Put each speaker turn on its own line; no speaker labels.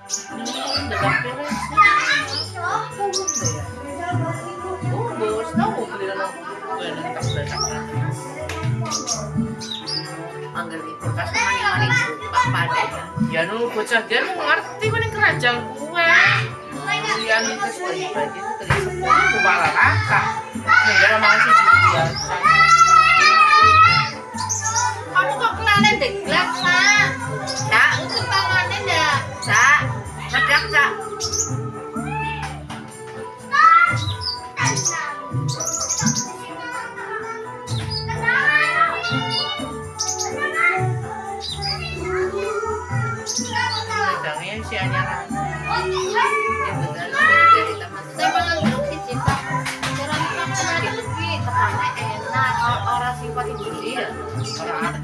Dadak beres. Bungkus tahu beli lo. Gue nonton bedak. Manggil di kulkas maning-maning buka pada. Ya nu bocah dia nu ngerti kuning keranjang gue. Yang itu bagi-bagi itu dari sepuluh kepala raka. Enggak masih juga. Kamu kok kenalin deglak, Sak? Sak, untuk tangannya enggak? Sak, cedak, Sak. Pedangnya si Anyara.
Saya malah dulu sih cinta. Caranya makan lagi, tepatnya enak. Orang simpati dulu.
Iya, orang